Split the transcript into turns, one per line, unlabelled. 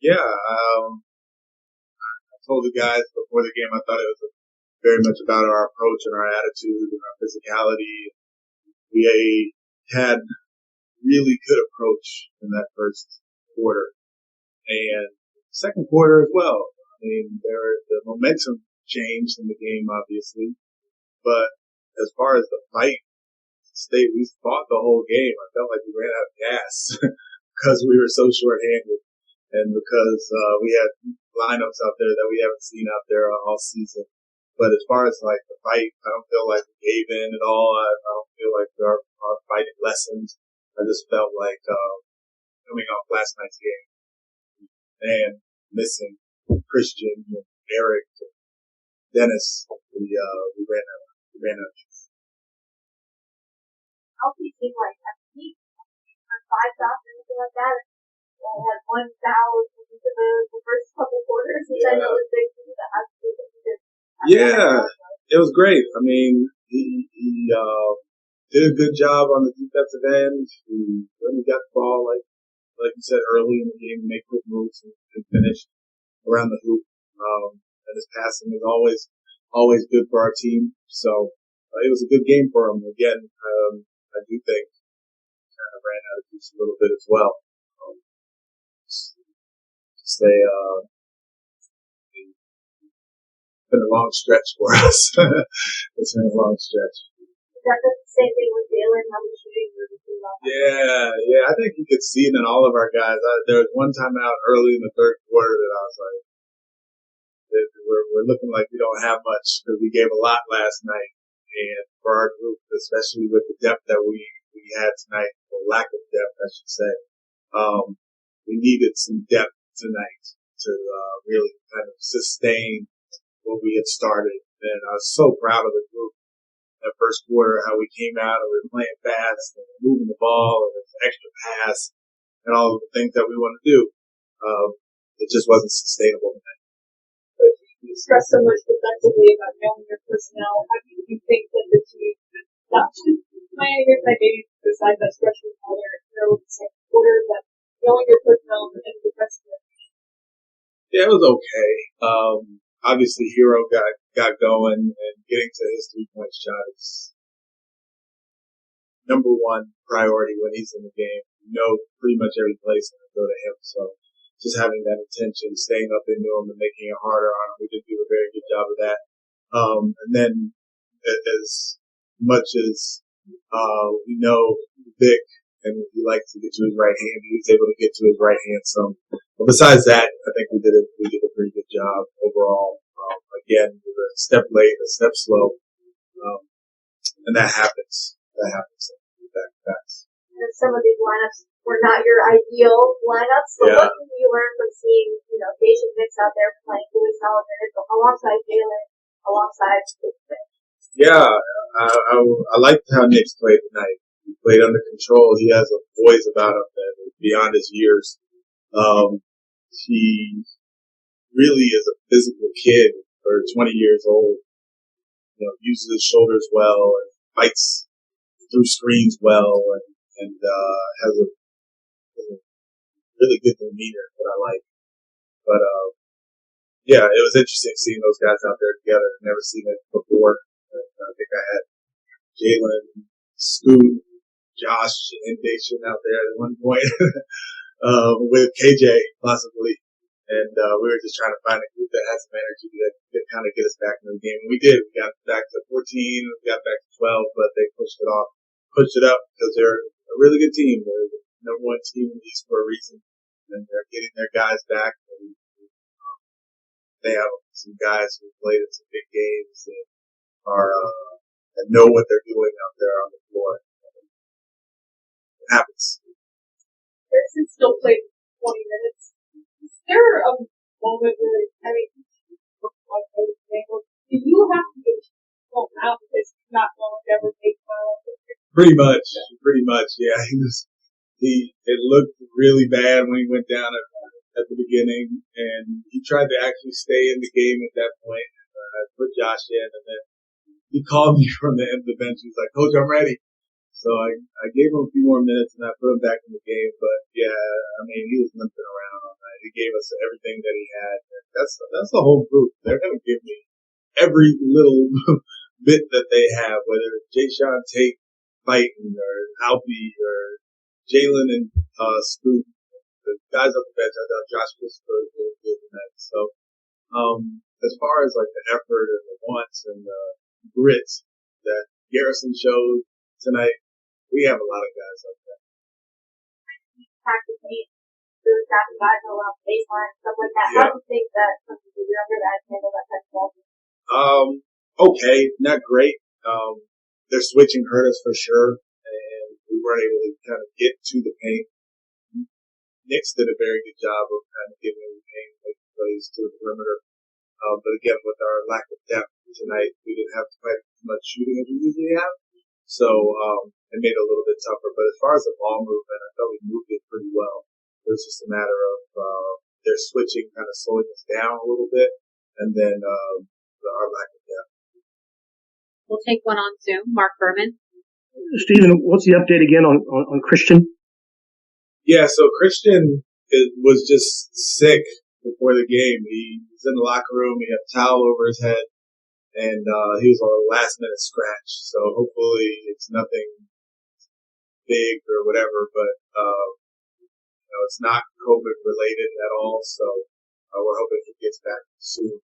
Yeah, I told the guys before the game I thought it was very much about our approach and our attitude and our physicality. We had really good approach in that first quarter and second quarter as well. I mean, the momentum changed in the game, obviously, but as far as the fight, we fought the whole game. I felt like we ran out of gas because we were so shorthanded and because we had lineups out there that we haven't seen out there all season. But as far as like the fight, I don't feel like we gave in at all. I don't feel like our fighting lessons. I just felt like coming off last night's game and missing Christian and Eric and Dennis. We ran out.
How do you think like a week or 5 shots or anything like that? I had one foul in the first couple quarters, which I know is big for you. That has to be good.
Yeah, it was great. I mean, he did a good job on the defensive end. When he got the ball, like you said early in the game, make quick moves and finish around the hoop. And his passing is always good for our team. So it was a good game for him. Again, I do think kind of ran out of juice a little bit as well. It's been a long stretch for us. It's been a long stretch.
Is that the same thing with Jalen? How was shooting?
Yeah. I think you could see it in all of our guys. There was one time out early in the third quarter that I was like, we're looking like we don't have much because we gave a lot last night. And for our group, especially with the depth that we had tonight, or lack of depth, I should say, we needed some depth tonight to really kind of sustain what we had started. And I was so proud of the group that first quarter, how we came out and we were playing fast and moving the ball and an extra pass and all of the things that we want to do. It just wasn't sustainable tonight.
You stress so much defensively about knowing your personnel. How do you think that the team, not just maybe besides that stretch with other the second quarter, but knowing your personnel and defensively?
Yeah, it was okay. Obviously, Hero got going and getting to his 3-point shot is number one priority when he's in the game. You know, pretty much every place going to go to him. So just having that intention, staying up into him and making it harder on him, we did do a very good job of that. And then as much as we know Vic and he likes to get to his right hand, he was able to get to his right hand some. But besides that, I think we did a pretty good job overall. Again, we were a step late, a step slow, and that happens.
Some of these lineups were not your ideal lineups. So what can you learn from seeing, Daishen Nix out there playing really solid minutes alongside Jalen, alongside Vic?
Yeah, I liked how Nix played tonight. He played under control. He has a poise about him that is beyond his years. He really is a physical kid for 20 years old. Uses his shoulders well and fights through screens well and has a really good demeanor that I like. But yeah, it was interesting seeing those guys out there together. I've never seen it before. I think I had Jalen, Scoot, Josh, and Daishen out there at one point with KJ possibly. And we were just trying to find a group that had some energy that kind of get us back in the game. And we did. We got back to 14, we got back to 12, but they pushed it up because they're a really good team. They're the number one team in the East for a reason. And they're getting their guys back. And they have some guys who played in some big games and and know what they're doing out there on the floor. It happens.
Harrison still played 20 minutes. Is there a moment where, do you have to get home out because you're not going to ever take final?
Pretty much, yeah. It looked really bad when he went down at the beginning, and he tried to actually stay in the game at that point. I put Josh in, and then he called me from the end of the bench. He was like, "Coach, I'm ready." So I gave him a few more minutes and I put him back in the game. But yeah, I mean, he was limping around all night. He gave us everything that he had. And that's the whole group. They're going to give me every little bit that they have, whether it's Daishen Nix fighting or Alfie or Jalen and Scoot. The guys on the bench, I thought Josh Christopher was really good tonight. So as far as like the effort and the wants and the grit that Garrison showed tonight, we have a lot of guys like that.
Practically, those guys a lot of baseline, stuff like that. Yeah. How do you think that some of the younger guys handle that type of ball?
Okay, not great. Their switching hurt us for sure, and we weren't able to kind of get to the paint. Nix did a very good job of kind of giving the paint, making plays to the perimeter. But again, with our lack of depth tonight, we didn't have quite as much shooting as we usually have. So it made it a little bit tougher. But as far as the ball movement, I thought we moved it pretty well. It was just a matter of their switching kind of slowing us down a little bit, and then our lack of depth.
We'll take one on Zoom. Mark Berman.
Stephen, what's the update again on Christian?
Yeah, so Christian was just sick before the game. He was in the locker room. He had a towel over his head, and he was on a last-minute scratch. So hopefully it's nothing big or whatever, but it's not COVID-related at all. So we're hoping he gets back soon.